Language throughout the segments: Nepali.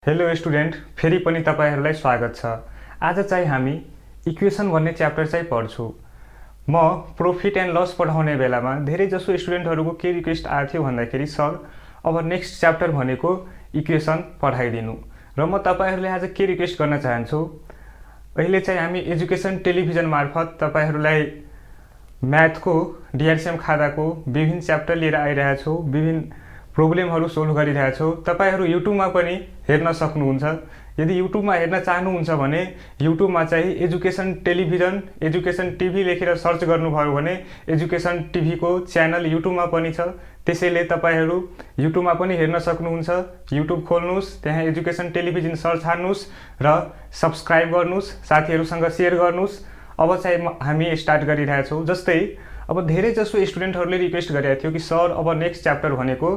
हेलो स्टुडेन्ट, फेरि पनि तपाईहरुलाई स्वागत छ। आज चाहिँ हामी इक्वेसन भन्ने च्याप्टर चाहिँ पढ्छु। म प्रॉफिट एन्ड लस पढाउने बेलामा धेरै जसो स्टुडेन्टहरुको के रिक्वेस्ट आएको थियो भन्दाखेरि सर अब नेक्स्ट च्याप्टर भनेको इक्वेसन पढाइदिनु। र म तपाईहरुले आज के रिक्वेस्ट गर्न चाहन्छु, अहिले चाहिँ हामी एजुकेसन टेलिभिजन मार्फत तपाईहरुलाई म्याथको डीआरसीएम खाताको विभिन्न च्याप्टर लिएर आइरहेको छु, विभिन्न प्रब्लमहरु सोल्भ गरिरहेको छु। तपाईहरु युट्युबमा पनि हेर्न सक्नुहुन्छ। यदि युट्युबमा हेर्न चाहनुहुन्छ भने युट्युबमा चाहिँ एजुकेसन टेलिभिजन, एजुकेसन टिभी लेखेर सर्च गर्नुभयो भने एजुकेसन टिभी को च्यानल युट्युबमा पनि छ। त्यसैले तपाईहरु युट्युबमा पनि हेर्न सक्नुहुन्छ। युट्युब खोल्नुस्, त्यहाँ एजुकेसन टेलिभिजन सर्च हान्नुस् र सब्स्क्राइब गर्नुस्, साथीहरुसँग शेयर गर्नुस्। अब चाहिँ हामी स्टार्ट गरिरहेका छौं। जस्तै अब धेरै जसो स्टुडेन्टहरुले रिक्वेस्ट गरेको थियो कि सर अब नेक्स्ट च्याप्टर भनेको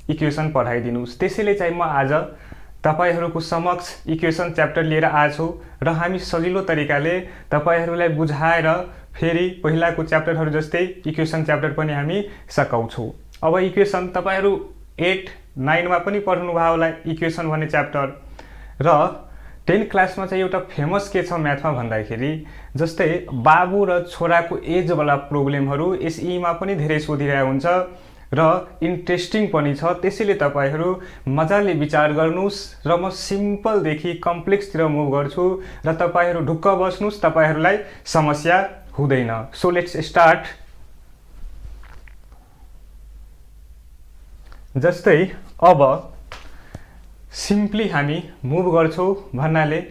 इक्वेसन पढाइदिनुस्। त्यसैले चाहिँ म आज तपाईहरुको समक्ष इक्वेसन च्याप्टर लिएर आछु र हामी सजिलो तरिकाले तपाईहरुलाई बुझाएर फेरि पहिलाको च्याप्टरहरु जस्तै इक्वेसन च्याप्टर पनि हामी सकाउँछौं। अब इक्वेसन तपाईहरु 8, 9 मा पनि पढ्नु भयो होला इक्वेसन भन्ने च्याप्टर। र 10 क्लासमा चाहिँ एउटा फेमस के छ म्याथमा भन्दाखेरि जस्तै बाबु र छोराको एज वाला प्रब्लमहरु एसई मा पनि धेरै सोधिरहेको हुन्छ र इन्ट्रेस्टिङ पनि छ। त्यसैले तपाईहरु मजाले विचार गर्नुस् र म सिम्पल देखि कम्प्लेक्स तिर मुभ गर्छु र तपाईहरु ढुक्क बस्नुस्, तपाईहरुलाई समस्या हुँदैन। So let's start. जस्तै अब सिम्पली हामी मुभ गर्छौं भन्नाले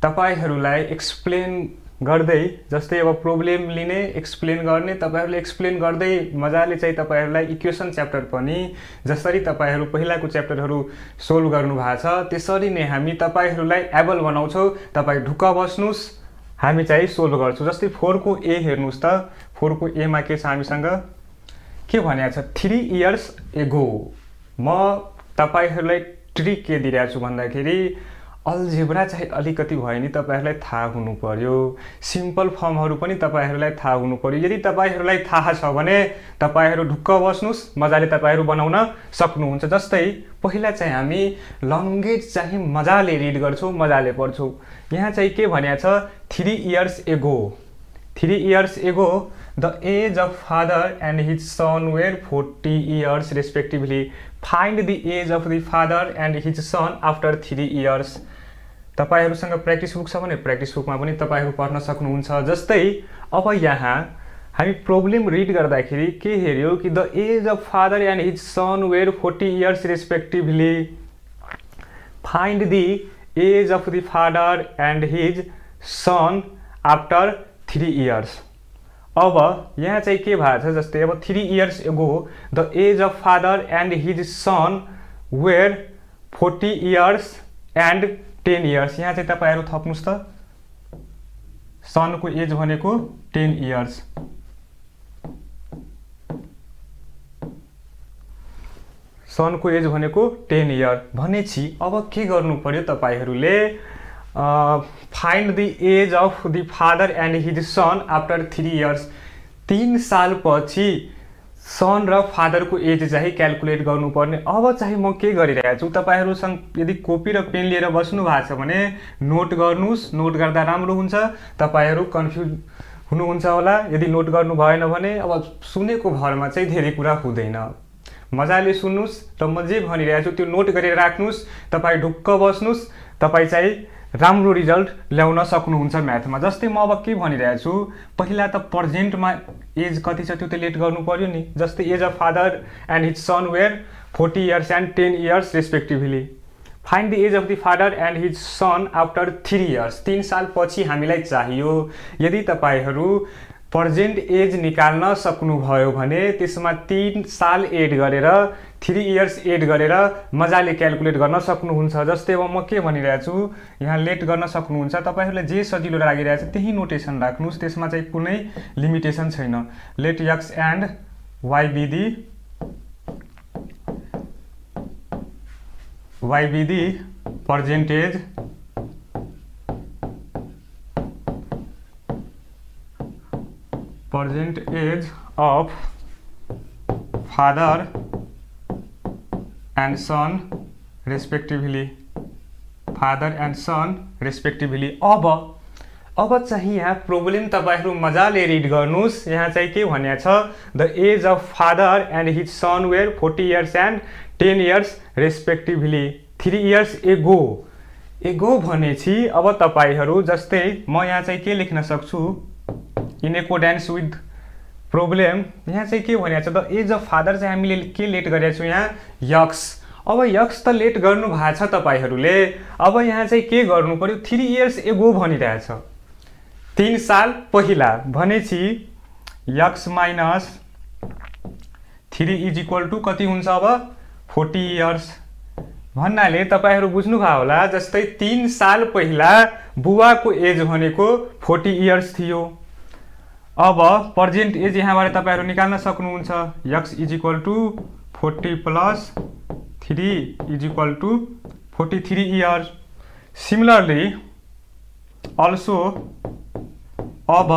तपाईहरुलाई एक्सप्लेन गर्दै, जस्तै अब प्रब्लम लिने, एक्सप्लेन गर्ने, तपाईहरुले एक्सप्लेन गर्दै मजाले चाहिँ तपाईहरुलाई इक्वेसन च्याप्टर पनि जसरी तपाईहरु पहिलाको च्याप्टरहरु सोल्भ गर्नु भएको छ त्यसरी नै हामी तपाईहरुलाई एबल बनाउँछौं। तपाई ढुक्क बस्नुस्, हामी चाहिँ सोल्भ गर्छौं। जस्तै 4 को ए हेर्नुस् त, 4 को ए मा के छ हामीसँग के भनेको छ 3 इयर्स एगो। म तपाईहरुलाई ट्रिक के दिइरहेको छु भन्दाखेरि अल्जेब्रा चाहिँ अलिकति भए नि तपाईहरुलाई थाहा हुनु पर्यो, सिम्पल फर्महरु पनि तपाईहरुलाई थाहा हुनु पर्यो। यदि तपाईहरुलाई थाहा छ भने तपाईहरु ढुक्क बस्नुस्, मजाले तपाईहरु बनाउन सक्नुहुन्छ। जस्तै पहिला चाहिँ हामी लंगेज चाहिँ मजाले रिड गर्छौं, मजाले पढ्छौं। यहाँ चाहिँ के भनेको छ 3 इयर्स एगो। 3 इयर्स एगो the age of father and his son were 40 years respectively. Find the age of the father and his son after 3 years. तपाईहरुसँग प्र्याक्टिस बुक छ भने प्र्याक्टिस बुकमा पनि तपाईहरु पढ्न सक्नुहुन्छ। जस्तै अब यहाँ हामी प्रब्लम रिड गर्दाखेरि के हेर्यो कि the age of father and his son were 40 years respectively. Find the age of the father and his son after 3 years. अब यहाँ चाहिँ के भएको छ, जस्तै अब 3 years ago the age of father and his son were 40 years and 10 years. यहाँ चाहिँ तपाईहरु थप्नुस् त, सन को एज भनेको 10 इयर्स, सन को एज भनेको 10 इयर भनेछि अब के गर्नु पर्यो तपाईहरुले find the age of the father and his son after 3 years. 3 साल पछि सन र फादर को एज चाहिँ क्याल्कुलेट गर्नुपर्ने। अब चाहिँ म के गरिरहेको छु, तपाईहरुसँग यदि कपी र पेन लिएर बस्नु भएको छ भने नोट गर्नुस्, नोट गर्दा राम्रो हुन्छ। तपाईहरु कन्फ्युज हुनुहुन्छ होला, यदि नोट गर्नु भएन भने अब सुनेको भरमा चाहिँ धेरै कुरा हुँदैन। मजाले सुन्नुस् र म जे भनिरहेको छु त्यो नोट गरेर राख्नुस्, तपाई ढुक्क बस्नुस्, तपाई चाहिँ राम्रो रिजल्ट ल्याउन सक्नुहुन्छ म्याथमा। जस्तै म अब के भनिरहेको छु, पहिला त प्रेजेन्टमा एज कति छ त्यो त लेट गर्नु पर्यो नि। जस्तै age of father and his son were 40 years and 10 years respectively. Find the age of the father and his son after 3 years. 3 साल पछि हामीलाई चाहियो। यदि तपाईहरु प्रेजेन्ट एज निकाल्न सक्नुभयो भने त्यसमा 3 साल एड गरेर 3 इयर्स एड गरेर मजाले क्याल्कुलेट गर्न सक्नुहुन्छ। जस्तै अब म के भनिरहेको छु, यहाँ लेट गर्न सक्नुहुन्छ। तपाईहरुलाई जे सजिलो लागिरहेछ त्यही नोटेसन राख्नुस्, त्यसमा चाहिँ कुनै लिमिटेसन छैन। Let X and Y be the present age of father and son respectively. Father and son respectively. अब चाहिँ यहाँ प्रोब्लम तपाईँहरू मजाले रिड गर्नुहोस्। यहाँ चाहिँ के भनेको छ, the age of father and his son were 40 years and 10 years respectively 3 years ago भनेपछि अब तपाईँहरू जस्तै म यहाँ चाहिँ के लेख्न सक्छु, इन एकोर्डेन्स विथ प्रोब्लम। यहाँ चाहिँ के भनेको छ, द एज अफ फादर चाहिँ हामीले के लेट गरेका छौँ यहाँ, यक्स। अब यक्स त लेट गर्नु भएको छ तपाईँहरूले। अब यहाँ चाहिँ के गर्नु पर्यो, 3 इयर्स एगो भनिरहेछ, 3 साल पहिला भनेपछि X minus 3 is equal to कति हुन्छ अब 40 इयर्स भन्नाले तपाईँहरू बुझ्नुभयो होला। जस्तै 3 साल पहिला बुवाको एज भनेको 40 इयर्स थियो। अब प्रेजेन्ट एज यहाँबाट तपाईँहरू निकाल्न सक्नुहुन्छ, X is equal to 40 plus 3 is equal to 43 years. Similarly also अब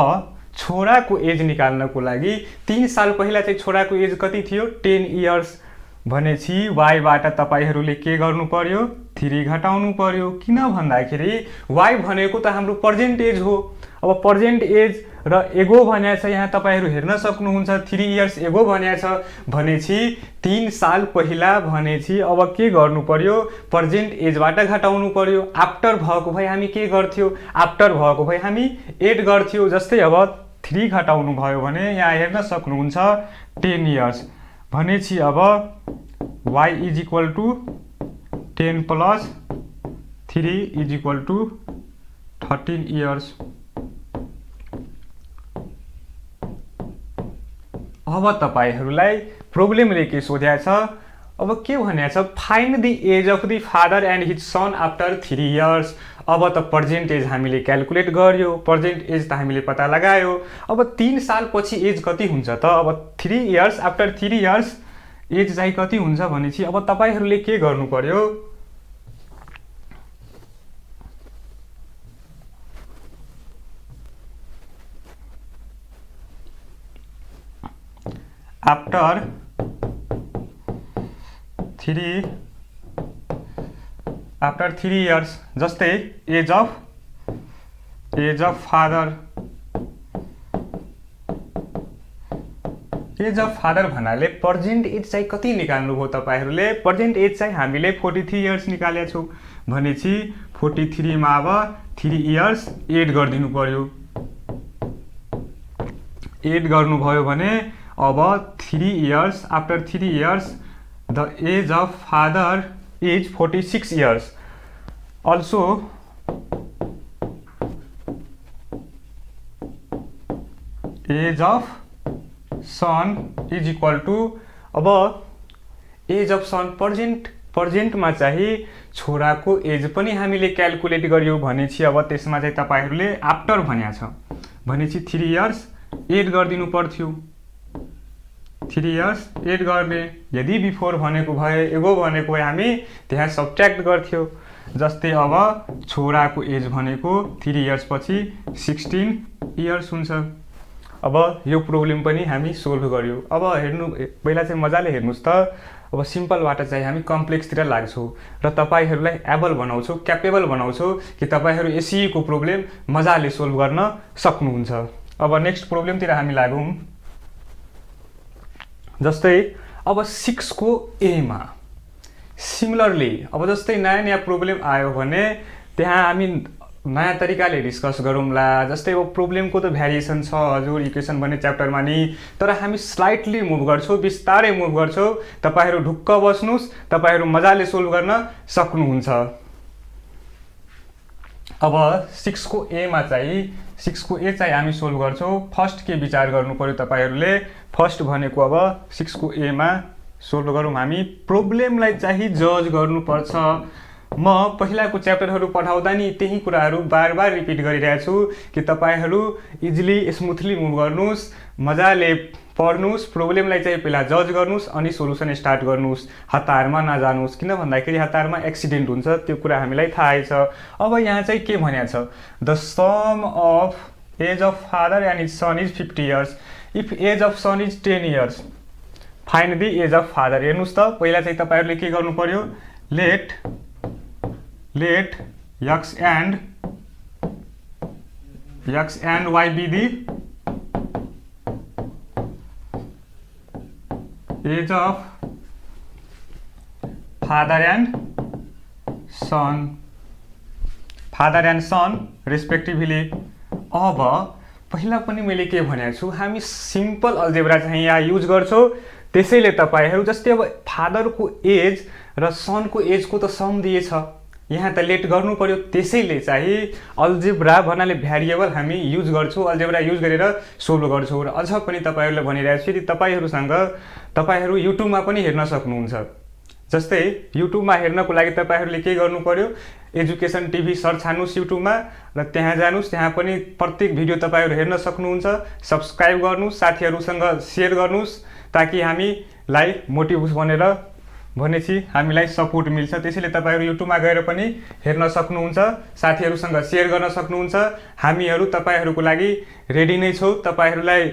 छोराको एज निकाल्नको लागि 3 साल पहिला चाहिँ छोराको एज कति थियो, 10 इयर्स भनेपछि वाइबाट तपाईँहरूले के गर्नु पर्यो, 3 घटाउनु पर्यो। किन भन्दाखेरि वाइ भनेको त हाम्रो प्रेजेन्ट एज हो। अब प्रेजेन्ट एज र एगो भनेको छ, यहाँ तपाईँहरू हेर्न सक्नुहुन्छ 3 इयर्स एगो भनेको छ भनेपछि 3 साल पहिला भनेपछि अब के गर्नु पर्यो, प्रेजेन्ट एजबाट घटाउनु पर्यो। आफ्टर भएको भए हामी के गर्थ्यौँ, आफ्टर भएको भए हामी एड गर्थ्यौँ। जस्तै अब 3 घटाउनु भयो भने यहाँ हेर्न सक्नुहुन्छ 10 इयर्स भनेपछि अब y is equal to 10 plus 3 is equal to 13 years. अब तपाईहरूलाई प्रोब्लमले के सोधेको छ, अब के भनेको छ, find the age of the father and his son after 3 years. अब त प्रेजेन्ट एज हामीले क्यालकुलेट गर्यो, प्रेजेन्ट एज त हामीले पत्ता लगायो। अब 3 साल पछि एज कति हुन्छ त, अब 3 इयर्स आफ्टर 3 इयर्स एज चाहिँ कति हुन्छ भनेपछि अब तपाईहरूले के गर्नु पर्यो, आफ्टर 3 इयर्स जस्तै एज अफ फादर भन्नाले प्रेजेन्ट एज चाहिँ कति निकाल्नु भयो तपाईँहरूले, प्रेजेन्ट एज चाहिँ हामीले 43 इयर्स निकालेका छौँ भनेपछि 43 मा अब 3 इयर्स एड गरिदिनु पर्यो। एड गर्नुभयो भने अब 3 years after 3 years the age of father is 46 years. Also age of son is equal to, अब एज अफ सन प्रेजेन्टमा चाहिँ छोराको एज पनि हामीले क्यालकुलेट गर्यो भनेपछि अब त्यसमा चाहिँ तपाईँहरूले आफ्टर भनेको छ भनेपछि 3 इयर्स एड गरिदिनु पर्थ्यो। 3 इयर्स एड गर्ने, यदि बिफोर भनेको भए एगो भनेको भए हामी त्यहाँ सब्ट्र्याक्ट गर्थ्यौँ। जस्तै अब छोराको एज भनेको 3 इयर्स पछि 16 इयर्स हुन्छ। अब यो प्रोब्लम पनि हामी सोल्भ गर्यौँ। अब हेर्नु पहिला चाहिँ मजाले हेर्नुहोस् त, अब सिम्पलबाट चाहिँ हामी कम्प्लेक्सतिर लाग्छौँ र तपाईँहरूलाई एबल बनाउँछौँ, क्यापेबल बनाउँछौँ कि तपाईँहरू एसईको प्रोब्लम मजाले सोल्भ गर्न सक्नुहुन्छ। अब नेक्स्ट प्रोब्लमतिर हामी लागौँ। जस्तै अब 6 को एमा सिमिलरली अब जस्तै नयाँ प्रोब्लम आयो भने त्यहाँ हामी नयाँ तरिकाले डिस्कस गरौँला। जस्तै अब प्रोब्लमको त भ्यारिएसन छ हजुर इक्वेसन भन्ने च्याप्टरमा नि, तर हामी स्लाइटली मुभ गर्छौँ, बिस्तारै मुभ गर्छौँ। तपाईँहरू ढुक्क बस्नुहोस्, तपाईँहरू मजाले सोल्भ गर्न सक्नुहुन्छ। अब 6 को एमा चाहिँ 6 को ए चाहिँ हामी सोल्भ गर्छौँ। फर्स्ट के विचार गर्नु पर्यो तपाईँहरूले, फर्स्ट भनेको अब 6 को एमा सोल्भ गरौँ हामी। प्रोब्लमलाई चाहिँ जज गर्नुपर्छ। म पहिलाको च्याप्टरहरू पढाउँदा नि त्यही कुराहरू बार बार रिपिट गरिरहेको छु कि तपाईँहरू इजिली स्मुथली मुभ गर्नुहोस्, मजाले पढ्नुहोस्, प्रोब्लमलाई चाहिँ पहिला जज गर्नुहोस् अनि सोलुसन स्टार्ट गर्नुहोस्। हतारमा नजानुहोस्, किन भन्दाखेरि हतारमा एक्सिडेन्ट हुन्छ, त्यो कुरा हामीलाई थाहै छ। अब यहाँ चाहिँ के भनेको छ, the sum of age of father and his son is 50 years if age of son is 10 years find the age of father. हेर्नुहोस् त पहिला चाहिँ तपाईँहरूले के गर्नु पर्यो, let let x and y be the age of father and son respectively. अब पहिला पनि मैले के भनेको छु, हामी सिम्पल अल्जेब्रा चाहिँ यहाँ युज गर्छौँ, त्यसैले तपाईहरु जस्तै अब फादरको एज र सनको एजको त सम दिएछ, यहाँ त लेट गर्नु पर्यो, त्यसैले चाहिँ अल्जेब्रा भन्नाले भ्यारिएबल हामी युज गर्छौँ, अल्जेब्रा युज गरेर सोल्भ गर्छौँ। र अझ पनि तपाईहरुलाई भनिरहेको छु, यदि तपाईहरु युट्युबमा पनि हेर्न सक्नुहुन्छ। जस्तै युट्युबमा हेर्नको लागि तपाईहरुले के गर्नु पर्यो, एजुकेसन टिभी सर्च हान्नुस् युट्युबमा र त्यहाँ जानुस्, त्यहाँ पनि प्रत्येक भिडियो तपाईहरु हेर्न सक्नुहुन्छ। सब्स्क्राइब गर्नुस्, साथीहरुसँग शेयर गर्नुस्, ताकि हामीलाई मोटिभ बनेर भनेपछि हामीलाई सपोर्ट मिल्छ। त्यसैले तपाईहरु युट्युबमा गएर पनि हेर्न सक्नुहुन्छ, साथीहरुसँग शेयर गर्न सक्नुहुन्छ। हामीहरु तपाईहरुको लागि रेडी नै छौं। तपाईहरुलाई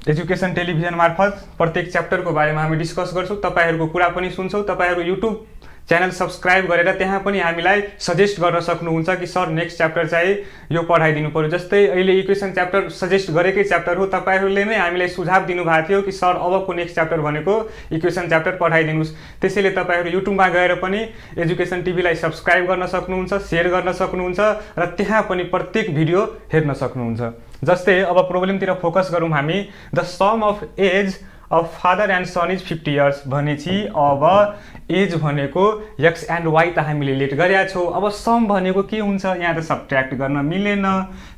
एजुकेसन टेलिभिजन मार्फत प्रत्येक च्याप्टरको बारेमा हामी डिस्कस गर्छौं, तपाईहरुको कुरा पनि सुन्छौं। तपाईहरु युट्युब च्यानल सब्स्क्राइब गरेर त्यहाँ पनि हामीलाई सजेस्ट गर्न सक्नुहुन्छ कि सर नेक्स्ट च्याप्टर चाहिँ यो पढाइदिनु पर्यो। जस्तै अहिले इक्वेसन च्याप्टर सजेस्ट गरेकै च्याप्टर हो, तपाईहरुले नै हामीलाई सुझाव दिनुभएको थियो कि सर अबको नेक्स्ट च्याप्टर भनेको इक्वेसन च्याप्टर पढाइदिनुस्। त्यसैले तपाईहरु युट्युबमा गएर पनि एजुकेसन टिभीलाई सब्स्क्राइब गर्न सक्नुहुन्छ, शेयर गर्न सक्नुहुन्छ र त्यहाँ पनि प्रत्येक भिडियो हेर्न सक्नुहुन्छ। जस्तै अब प्रोब्लमतिर फोकस गरौँ हामी। The sum of age of father and son is 50 years भनेपछि अब एज भनेको एक्स एन्ड वाई त हामीले लेट गरेका छौँ। अब सम भनेको के हुन्छ, यहाँ त सब्ट्र्याक्ट गर्न मिलेन।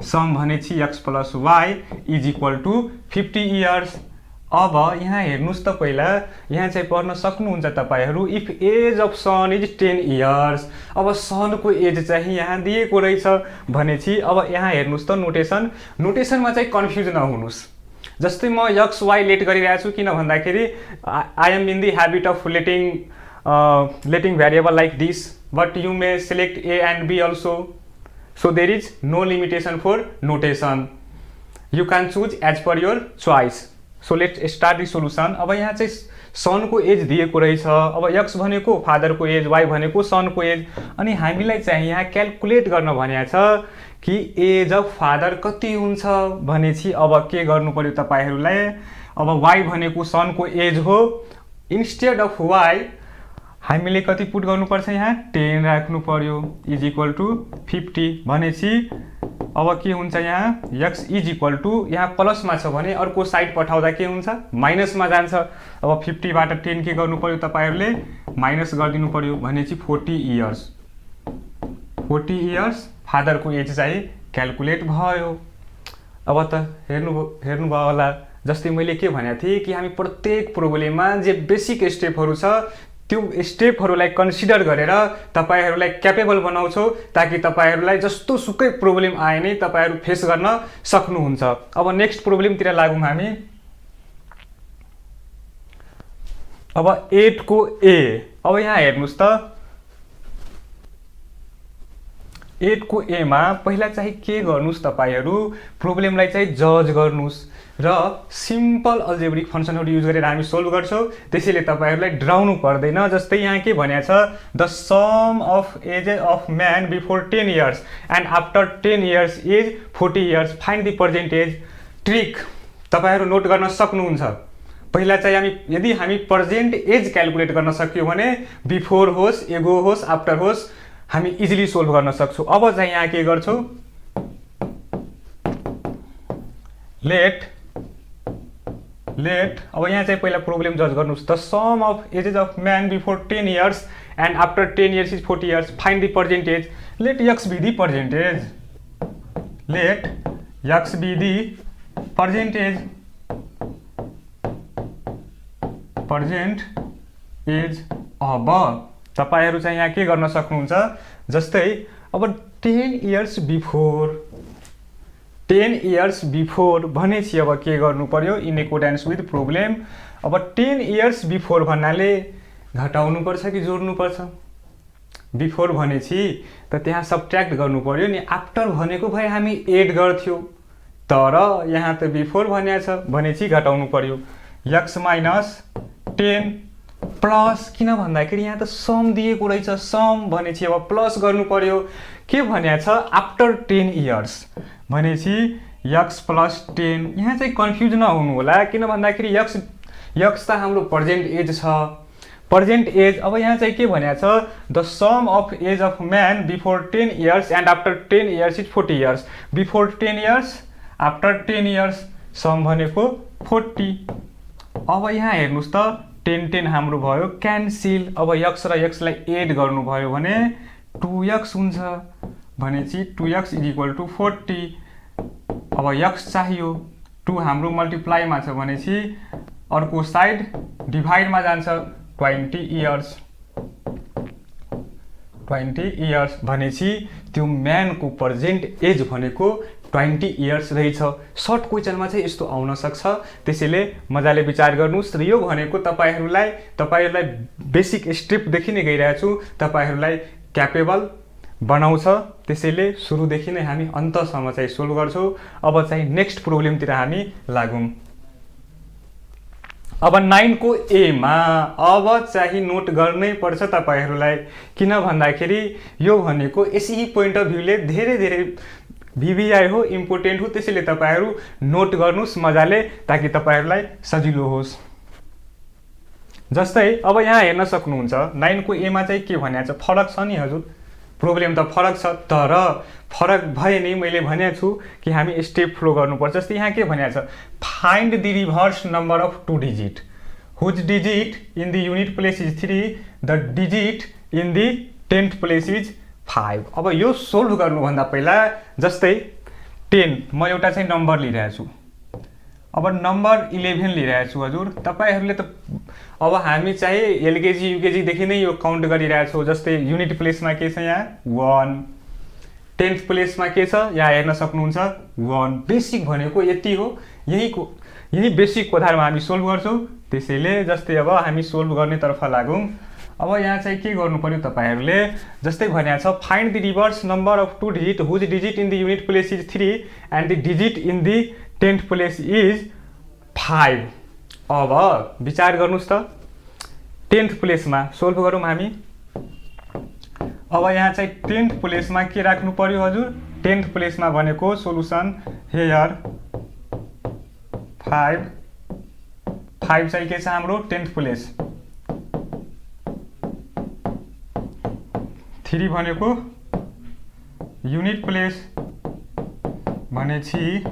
सम भनेपछि X plus Y is equal to 50 years. अब यहाँ हेर्नुस् त, पहिला यहाँ चाहिँ पढ्न सक्नुहुन्छ तपाईहरु, if age of son is 10 years. अब सनको एज चाहिँ यहाँ दिएको रहेछ भनेपछि अब यहाँ हेर्नुस् त, नोटेसनमा चाहिँ कन्फ्युज नहुनुस्। जस्तै म एक्स वाई लेट गरिरहेको छु, किन भन्दाखेरि I am in the habit of letting variable like this, but you may select A and B also, so there is no limitation for notation, you can choose as per your choice. So let start the solution. अब यहाँ चाहिँ सनको एज दिएको रहेछ, अब एक्स भनेको फादरको एज, वाई भनेको सनको एज, अनि हामीलाई चाहिँ यहाँ क्याल्कुलेट गर्न भनेको छ कि एज अफ फादर कति हुन्छ भनेपछि अब के गर्नु पर्यो तपाईहरुलाई। अब वाई भनेको सनको एज हो, इन्स्टेड अफ वाई हामीले कति पुट गर्नुपर्छ, यहाँ 10 राख्नु पर्यो, इज इक्वल टु 50 भनेपछि अब के हुन्छ, यहाँ एक्स इज इक्वल टु, यहाँ प्लसमा छ भने अर्को साइड पठाउँदा के हुन्छ, माइनसमा जान्छ। अब 50 बाट 10 के गर्नु पर्यो तपाईहरुले, माइनस गरिदिनु पर्यो भनेपछि 40 इयर्स। 40 इयर्स फादरको एज चाहिँ क्याल्कुलेट भयो। अब त हेर्नुभयो होला, जस्तै मैले के भनेको थिएँ कि हामी प्रत्येक प्रोब्लममा जे बेसिक स्टेपहरु छ त्यो स्टेपहरुलाई कन्सिडर गरेर तपाईहरुलाई क्यापेबल बनाउँछौं, ताकि तपाईहरुलाई जस्तो सुकै प्रोब्लम आए नै तपाईहरु फेस गर्न सक्नुहुन्छ। अब नेक्स्ट प्रोब्लमतिर लागौं हामी। अब 8 को ए, अब यहाँ हेर्नुस् त, 8 को ए मा पहिला चाहिँ के गर्नुस् तपाईहरु, प्रोब्लमलाई चाहिँ जज गर्नुस् र सिम्पल अल्जेब्रिक फंक्सनहरु युज गरेर हामी सोल्भ गर्छौं। त्यसैले तपाईहरुलाई डराउनु पर्दैन। जस्तै यहाँ के भनेको छ, the sum of age of man before 10 years and after 10 years is 40 years, find the percentage. Trick तपाईहरु नोट गर्न सक्नुहुन्छ। पहिला चाहिँ यदि हामी प्रेजेन्ट एज क्याल्कुलेट गर्न सक्यौं भने बिफोर होस्, एगो होस्, आफ्टर होस्, हामी इजिली सोल्भ गर्न सक्छौं। अब चाहिँ यहाँ के गर्छौं, लेट अब यहाँ चाहिँ पहिला प्रोब्लम जज गर्नुस्। The sum of ages of man before 10 years and after 10 years is 40 years, find the percentage. Let X be the percentage, let X be the percentage, अब तपाईहरु चाहिँ यहाँ के गर्न सक्नुहुन्छ, जस्तै अब 10 इयर्स बिफोर भनेपछि अब के गर्नु पर्यो, इन एकोर्डेन्स विथ प्रोब्लम। अब 10 इयर्स बिफोर भन्नाले घटाउनु पर्छ कि जोड्नु पर्छ, बिफोर भनेपछि त त्यहाँ सब्ट्र्याक्ट गर्नु पर्यो नि, आफ्टर भनेको भए हामी एड गर्थ्यौं, तर यहाँ त बिफोर भनेको छ भनेपछि घटाउनु पर्यो। एक्स माइनस 10 प्लस किन भन्दाखेरि यहाँ त सम दिएको रहेछ, सम भनेपछि अब प्लस गर्नु पर्यो। के भनेको छ आफ्टर 10 इयर्स भनेपछि यक्स प्लस 10। यहाँ चाहिँ कन्फ्युज नहुनु होला, किन भन्दाखेरि यक्स त हाम्रो प्रेजेन्ट एज छ, प्रेजेन्ट एज। अब यहाँ चाहिँ के भनेको छ the sum of age of man before 10 years and after 10 years is 40 years. Before 10 years after 10 years sum भनेको 40। अब यहाँ हेर्नुहोस् त 10 हाम्रो भयो क्यान्सिल। अब यक्स र यक्सलाई एड गर्नुभयो भने 2x हुन्छ भनेपछि 2x इज इक्वल टु 40। अब यक्स चाहियो, 2 हाम्रो मल्टिप्लाईमा छ भनेपछि अर्को साइड डिभाइडमा जान्छ 20 इयर्स। 20 इयर्स भनेपछि त्यो म्यानको प्रेजेन्ट एज भनेको 20 इयर्स रहेछ। सर्ट क्वेसनमा चाहिँ यस्तो आउन सक्छ, त्यसैले मजाले विचार गर्नुहोस्। र यो भनेको तपाईहरुलाई बेसिक स्टेपदेखि नै गइरहेको छु, तपाईहरुलाई क्यापेबल बनाउँछ। त्यसैले सुरुदेखि नै हामी अन्तसम्म चाहिँ सोल्भ गर्छौँ। अब चाहिँ नेक्स्ट प्रब्लमतिर हामी लागौँ। अब 9 को ए मा अब चाहिँ नोट गर्नै पर्छ तपाईहरुलाई, किन भन्दाखेरि यो भनेको एसई पोइन्ट अफ भ्यूले धेरै भिभिआई हो, इम्पोर्टेन्ट हो। त्यसैले तपाईहरु नोट गर्नुस् मजाले, ताकि तपाईहरुलाई सजिलो होस्। जस्तै अब यहाँ हेर्न सक्नुहुन्छ 9 को ए मा चाहिँ के भनेको छ, फरक छ नि हजुर, प्रब्लम त फरक छ, तर फरक भए नि मैले भनेको छु कि हामी स्टेप फ्लो गर्नुपर्छ। जस्तै यहाँ के भनेको छ, find the reverse number of 2 digit whose digit in the unit place is 3, the digit in the 10th place is 5। अब यो सोल्भ गर्नुभन्दा पहिला जस्तै 10 म एउटा चाहिँ नम्बर लिइरहेको छु, अब नम्बर 11 लिइरहेको छु हजुर। तपाईहरुले त अब हामी चाहिँ एलकेजी युकेजी देखि नै यो काउन्ट गरिरहेको छौँ। जस्तै युनिट प्लेसमा के छ यहाँ 1, 10th प्लेसमा के छ यहाँ हेर्न सक्नुहुन्छ 1। बेसिक भनेको यति हो, यही बेसिकको आधारमा हामी सोल्भ गर्छौँ। त्यसैले जस्तै अब हामी सोल्भ गर्नेतर्फ लागौँ। अब यहाँ चाहिँ के गर्नु पर्यो तपाईहरुले, जस्तै भनेको छ find the reverse number of 2 digit whose digit in the unit place is 3 and the digit in the 10th place is 5। अब विचार गर्नुस् त 10th प्लेसमा सोल्भ गरौँ हामी। अब यहाँ चाहिँ 10th प्लेसमा के राख्नु पर्यो हजुर, 10th प्लेसमा भनेको सोलुसन हेयर 5 चाहिँ के छ हाम्रो 10th प्लेस, 3 भनेको युनिट प्लेस भनेपछि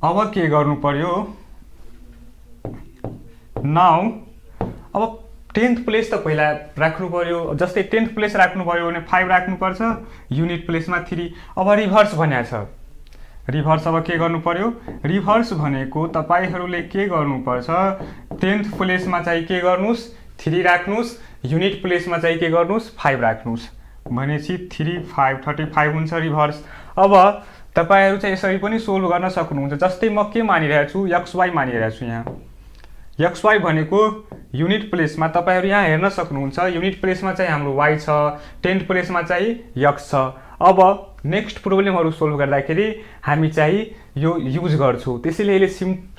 अब के गर्नु पर्यो नाउ। अब 10th प्लेस त पहिला राख्नु पर्यो, जस्तै 10th प्लेस राख्नु पर्यो भने 5 राख्नु पर्छ, युनिट प्लेसमा 3। अब रिभर्स भनेको छ, रिभर्स अब के गर्नु पर्यो, रिभर्स भनेको तपाईहरुले के गर्नुपर्छ 10th प्लेसमा चाहिँ के गर्नुस् 3 राख्नुस्, युनिट प्लेसमा चाहिँ के गर्नुस् 5 राख्नुस् भनेपछि 3 5 35 हुन्छ रिभर्स। अब तपाईहरु चाहिँ यसरी पनि सोल्भ गर्न सक्नुहुन्छ। जस्तै म के मानिरहेको छु xy मानिरहेको छु। यहाँ xy भनेको युनिट प्लेसमा तपाईहरु यहाँ हेर्न सक्नुहुन्छ, युनिट प्लेसमा चाहिँ हाम्रो y छ, 10th प्लेसमा चाहिँ x छ। अब नेक्स्ट प्रब्लमहरु सोल्भ गर्दाखेरि हामी चाहिँ यो युज गर्छौं। त्यसैले यसले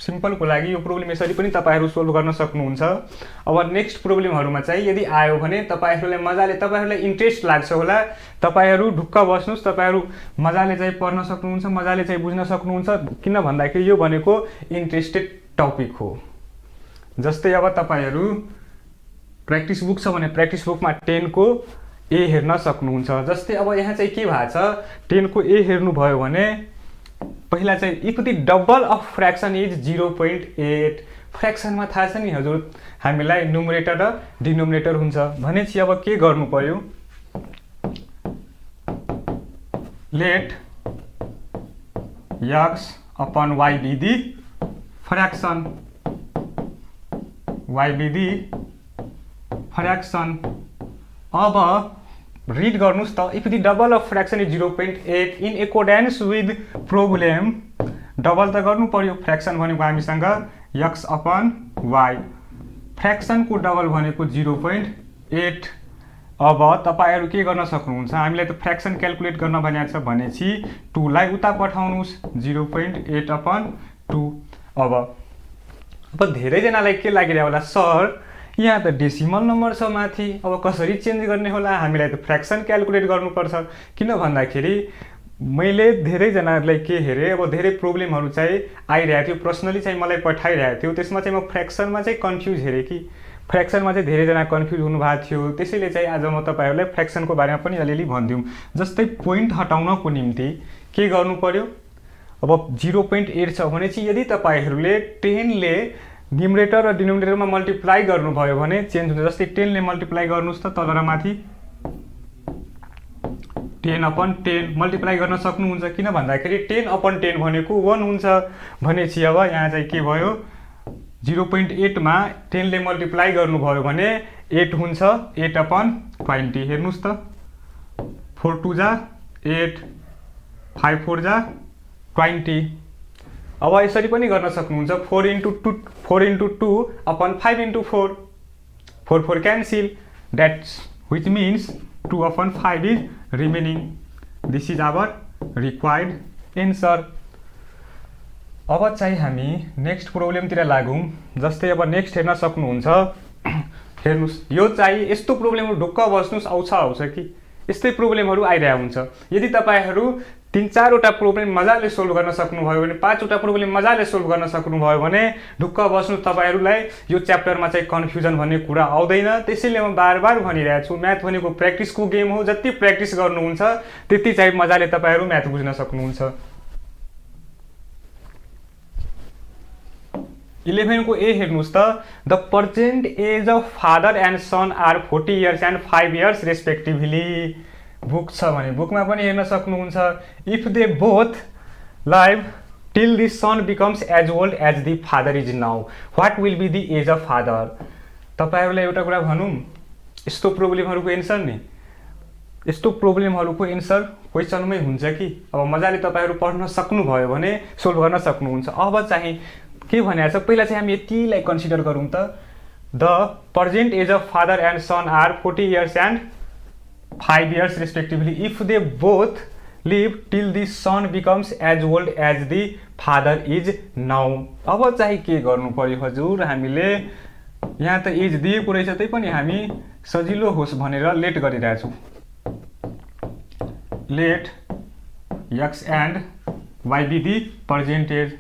सिम्पलको लागि यो प्रब्लम यसरी पनि तपाईहरु सोल्भ गर्न सक्नुहुन्छ। अब नेक्स्ट प्रब्लमहरुमा चाहिँ यदि आयो भने तपाईहरुलाई इन्ट्रेस्ट लाग्छ होला, तपाईहरु ढुक्क बस्नुस्, तपाईहरु मजाले चाहिँ पढ्न सक्नुहुन्छ, मजाले चाहिँ बुझ्न सक्नुहुन्छ, किन भन्दाखेरि यो भनेको इन्ट्रेस्टेड टपिक हो। जस्तै अब तपाईहरु प्र्याक्टिस बुक छ भने प्र्याक्टिस बुकमा 10 को ए हेर्न सक्नुहुन्छ। जस्तै अब यहाँ चाहिँ के भएको छ 10 को ए हेर्नु भयो भने पहिला चाहिँ if the double of fraction is 0.8, फ्र्याक्सनमा थाहा छ नि हजुर हामीलाई न्युमरेटर र डिनोमिनेटर हुन्छ भनेपछि अब के गर्नु पर्यो, late x upon y be the fraction, y be the fraction। अब read गर्नुस् त, if the double of fraction is 0.8 in accordance with problem, double त गर्नु पर्यो, फ्र्याक्सन भनेको हामीसँग x upon y, फ्र्याक्सन को डबल भनेको 0.8। अब तपाईहरु के गर्न सक्नुहुन्छ, हामीलाई त फ्र्याक्सन क्याल्कुलेट गर्न भनेको छ भनेपछि 2 लाई उता पठाउनुस् 0.8 upon 2। अब धेरै जनालाई के लागिरहेको होला, सर यहाँ त डेसिमल नम्बर छ माथि। अब कसरी चेन्ज गर्ने होला? हामीलाई त फ्र्याक्सन क्यालकुलेट गर्नुपर्छ। किन भन्दाखेरि मैले धेरैजनाहरूलाई के हेरेँ, अब धेरै प्रब्लमहरू चाहिँ आइरहेको थियो, पर्सनली चाहिँ मलाई पठाइरहेको थियो। त्यसमा चाहिँ म फ्र्याक्सनमा चाहिँ कन्फ्युज हेरेँ कि फ्र्याक्सनमा चाहिँ धेरैजना कन्फ्युज हुनुभएको थियो। त्यसैले चाहिँ आज म तपाईँहरूलाई फ्र्याक्सनको बारेमा पनि अलिअलि भनिदिउँ। जस्तै पोइन्ट हटाउनको निम्ति के गर्नु पर्यो? अब 0.8 छ भने चाहिँ यदि तपाईँहरूले 10 ले न्युमरेटर र डिनोमिनेटरमा मल्टिप्लाई गर्नुभयो भने चेन्ज हुन्छ। जस्तै 10 ले मल्टिप्लाई गर्नुहोस् त, तल र माथि 10/10 मल्टिप्लाई गर्न सक्नुहुन्छ। किन भन्दाखेरि 10/10 भनेको 1 हुन्छ भनेपछि अब यहाँ चाहिँ के भयो? 0.8 मा 10 ले मल्टिप्लाई गर्नुभयो भने 8 हुन्छ, 8/20। हेर्नुहोस् त, 4 2 जा 8, 5 4 जा 20। अब यसरी पनि गर्न सक्नुहुन्छ, 4 into 2/5 4 4 cancel, that's which means 2/5 is remaining. This is our required answer. अब चाहिँ हामी नेक्स्ट प्रब्लमतिर लागौँ। जस्तै अब नेक्स्ट हेर्न सक्नुहुन्छ, हेर्नुहोस् यो चाहिँ यस्तो प्रब्लमहरू ढुक्क बस्नुहोस्, आउँछ कि यस्तै प्रब्लमहरू आइरहेको हुन्छ। यदि तपाईँहरू 3-4 वटा प्रब्लम मजाले सोल्भ गर्न सक्नुभयो भने, 5 वटा प्रब्लम मजाले सोल्भ गर्न सक्नुभयो भने ढुक्क बस्नुहोस्, तपाईँहरूलाई यो च्याप्टरमा चाहिँ कन्फ्युजन भन्ने कुरा आउँदैन। त्यसैले म बार भनिरहेको छु, म्याथ भनेको प्र्याक्टिसको गेम हो। जति प्र्याक्टिस गर्नुहुन्छ त्यति चाहिँ मजाले तपाईँहरू म्याथ बुझ्न सक्नुहुन्छ। 11 को ए हेर्नुहोस् त, the present age of father and son are 40 years and 5 years respectively. Book छ भने बुकमा पनि हेर्न सक्नुहुन्छ। If they both live till the son becomes as old as the father is now, what will be the age of father? तपाईँहरूलाई एउटा कुरा भनौँ, यस्तो प्रब्लमहरूको एन्सर नि, यस्तो प्रब्लमहरूको एन्सर क्वेसनमै हुन्छ कि। अब मजाले तपाईँहरू पढ्न सक्नुभयो भने सोल्भ गर्न सक्नुहुन्छ। अब चाहिँ के भनेको छ, पहिला चाहिँ हामी यतिलाई कन्सिडर गरौँ त, the present age of father and son are 40 years and 5 years respectively. If they both live till the son becomes as old as the father is now. अब चाहिँ के गर्नु पर्यो हजुर? हामीले यहाँ त एज दिएको रहेछ, त्यही पनि हामी सजिलो होस् भनेर लेट गरिरहेछौँ। Let X and Y be the present age,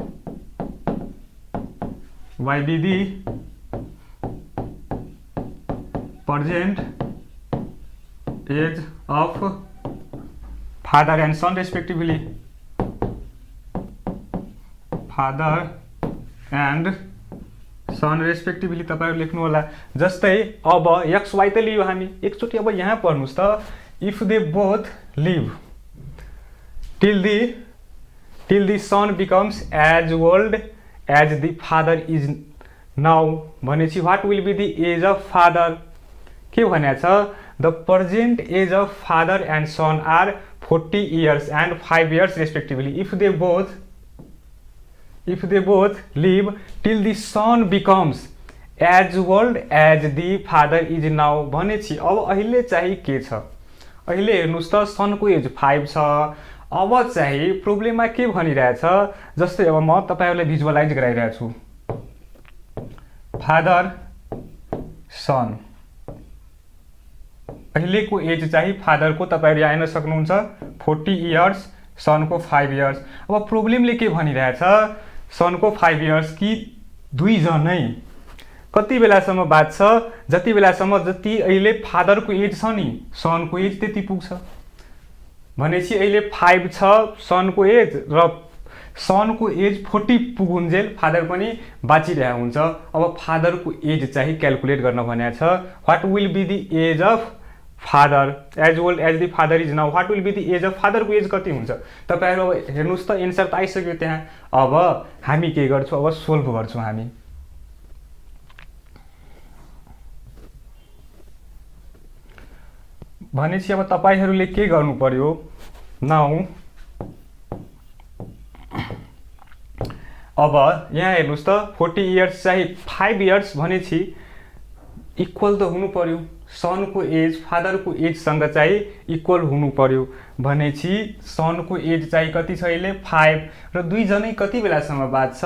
Y be the present age of father and son respectively, father and son respectively तपाईँहरू लेख्नु होला। जस्तै अब एक्स वाइ त लियो हामी एकचोटि। अब यहाँ पढ्नुहोस् त, if they both live till the son becomes as old as the father is now भनेपछि what will be the age of father? के भनेको छ? The present age of father and son are 40 years and 5 years respectively. If they both live till the son becomes as old as the father is now भनेपछि अब अहिले चाहिँ के छ? अहिले हेर्नुहोस् त, सनको एज 5 छ। अब चाहिँ प्रब्लममा के भनिरहेछ? जस्तै अब म तपाईँहरूलाई भिजुअलाइज गराइरहेको छु, फादर सन, अहिलेको एज चाहिँ फादरको तपाईँहरू यहाँ हेर्न सक्नुहुन्छ 40 years, सनको 5 years। अब प्रब्लमले के भनिरहेछ? सनको 5 years कि दुईजनै कति बेलासम्म बाँच्छ? जति बेलासम्म जति अहिले फादरको एज छ नि, सनको एज त्यति पुग्छ भनेपछि अहिले 5 छ सनको एज, र सनको एज 40 पुगुन्जेल फादर पनि बाँचिरहेको हुन्छ। अब फादरको एज चाहिँ क्यालकुलेट गर्न भनेको छ। What will be the age of father as old as the father is now, what will be the age of फादरको एज कति हुन्छ? तपाईँहरू अब हेर्नुहोस् त, एन्सर त आइसक्यो त्यहाँ। अब हामी के गर्छौँ? अब सोल्भ गर्छौँ हामी। भनेपछि अब तपाईँहरूले के गर्नु पर्यो? नाउ अब यहाँ हेर्नुहोस् त, 40 years चाहिँ 5 years भनेपछि इक्वल त हुनु पर्यो सनको एज फादरको एजसँग चाहिँ इक्वल हुनु पर्यो भनेपछि सनको एज चाहिँ कति छ अहिले 5 र दुईजनै कति बेलासम्म बाँच्छ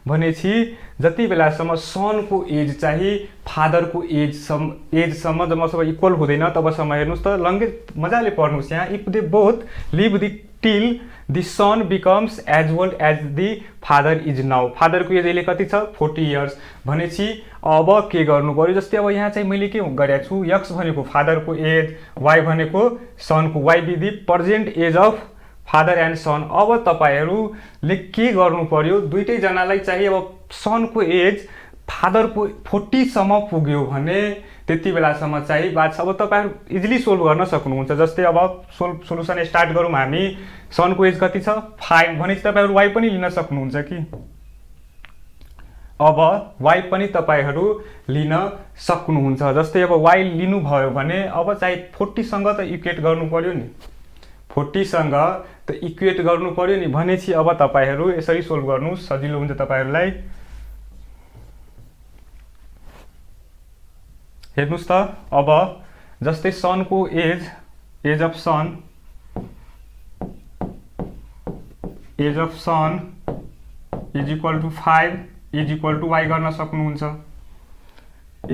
भनेपछि जति बेलासम्म सनको एज चाहिँ फादरको एजसम्म जबसम्म इक्वल हुँदैन तबसम्म हेर्नुहोस् त लङ्गे मजाले पढ्नुहोस् यहाँ if they both live the till the son becomes as old as the father is now फादरको एज अहिले कति छ 40 इयर्स भनेपछि अब के गर्नु पर्यो जस्तै अब यहाँ चाहिँ मैले के गरेको छु एक्स भनेको फादरको एज वाइ भनेको सनको Y be the present age of father and son अब तपाईहरूले के गर्नु पर्यो दुईटै जनालाई चाहिँ अब सनको एज फादरको 40 सम्म पुग्यो भने त्यति बेलासम्म चाहिँ बात छ अब तपाईहरु इजिली सोल्भ गर्न सक्नुहुन्छ जस्तै अब सोलुसन स्टार्ट गरौँ हामी सनको एज कति छ 5 भनेपछि तपाईहरु y पनि लिन सक्नुहुन्छ कि अब y पनि तपाईहरु लिन सक्नुहुन्छ जस्तै अब y लिनु भयो भने अब चाहिँ 40 सँग त इक्वेट गर्नु पर्यो नि 40 सँग त इक्वेट गर्नु पर्यो नि भनेपछि अब तपाईहरु यसरी सोल्भ गर्नु सजिलो हुन्छ तपाईहरुलाई हेर्नुस् त अब जस्तै सनको age of son is equal to 5 is equal to y गर्न सक्नुहुन्छ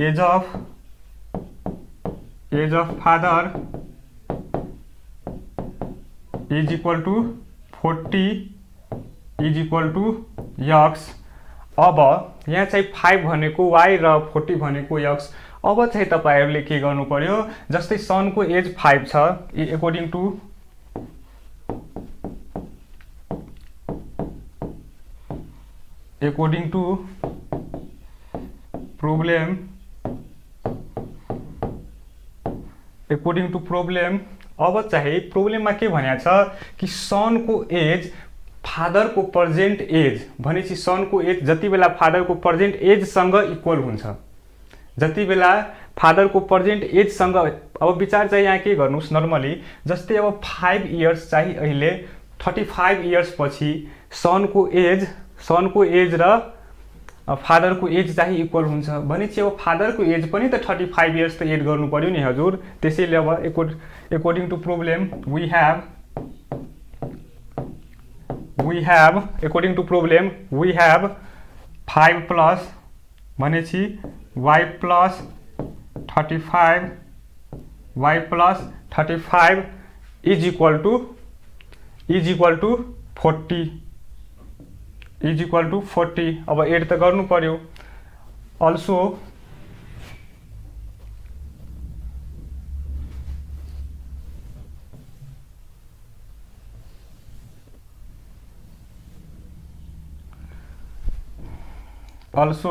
age of father is equal to 40 is equal to x अब यहाँ चाहिँ 5 भनेको y र 40 भनेको x अब चाहिँ तपाईहरुले के गर्नु पर्यो जस्तै सनको एज 5 छ अकॉर्डिंग टु प्रब्लम अब चाहिँ प्रब्लममा के भनेको छ कि सनको एज फादरको प्रेजेन्ट एज भनेपछि सनको एज जति बेला फादरको प्रेजेन्ट एजसँग इक्वल हुन्छ जति बेला फादरको प्रेजेन्ट एजसँग अब विचार चाहिँ यहाँ के गर्नुस् नर्मली जस्तै अब 5 इयर्स चाहिँ अहिले 35 इयर्स पछि सनको एज र फादरको एज चाहिँ इक्वल हुन्छ भनेपछि अब फादरको एज पनि त 35 इयर्स त एड गर्नु पर्यो नि हजुर त्यसैले अब according to problem we have 5 plus भनेपछि y plus 35 is equal to 40 अब एड त गर्नु पर्यो also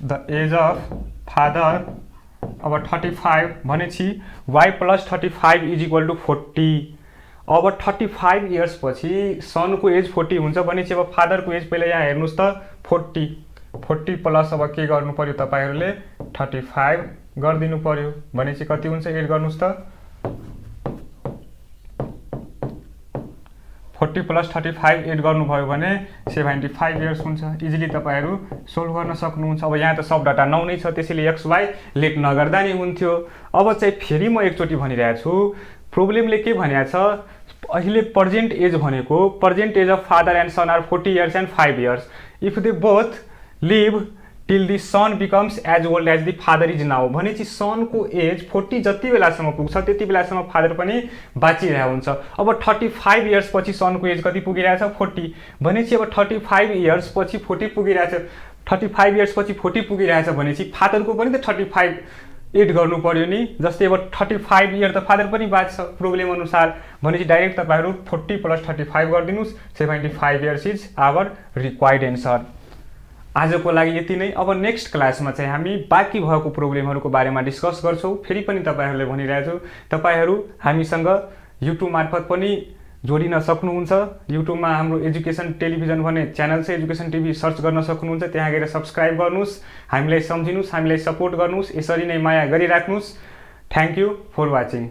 the age of father अब 35 भनेपछि y plus 35 is equal to 40 अब 35 इयर्स पछि सनको एज 40 हुन्छ भनेपछि अब फादरको एज पहिला यहाँ हेर्नुस् त 40 प्लस अब के गर्नु पर्यो तपाईहरुले 35 गर्दिनु पर्यो भनेपछि कति हुन्छ एड गर्नुस् त 40 प्लस 35 एड गर्नुभयो भने 75 इयर्स हुन्छ इजिली तपाईहरु सोल्भ गर्न सक्नुहुन्छ अब यहाँ त सब डाटा 9 नै छ त्यसैले एक्स वाइ लेट नगर्दा नि हुन्थ्यो अब चाहिँ फेरि म एकचोटी भनिरहेको छु प्रब्लमले के भनेको छ अहिले प्रेजेन्ट एज भनेको present age of father and son are 40 years and 5 years if they both live till the son becomes as old as the father is now भनेपछि सनको एज 40 जति बेलासम्म पुग्छ त्यति बेलासम्म फादर पनि बाँचिरहेको हुन्छ अब 35 इयर्स पछि सनको एज कति पुगिरहेछ 40 भनेपछि अब 35 इयर्स पछि 40 पुगिरहेछ 35 इयर्स पछि 40 पुगिरहेछ भनेपछि फादरको पनि त 35 एड गर्नु पर्यो नि जस्तै अब 35 इयर त फादर पनि बाँच्छ प्रब्लम अनुसार भनेपछि डाइरेक्ट तपाईहरु 40 प्लस 35 गर्दिनुस् 75 years is our required answer आजको लागि यति नै अब नेक्स्ट क्लासमा चाहिँ हामी बाँकी भएको प्रब्लमहरुको बारेमा डिस्कस गर्छौं फेरि पनि तपाईहरुले भनिरहेछु तपाईहरु हामीसँग युट्युब मार्फत पनि जोडिन सक्नुहुन्छ युट्युबमा हाम्रो एजुकेसन टेलिभिजन भन्ने च्यानल छ एजुकेसन टिभी सर्च गर्न सक्नुहुन्छ त्यहाँ गएर सब्स्क्राइब गर्नुस् हामीलाई सम्झिनुस् हामीलाई सपोर्ट गर्नुस् यसरी नै माया गरिराख्नुस् थ्यांक यू फर वाचिङ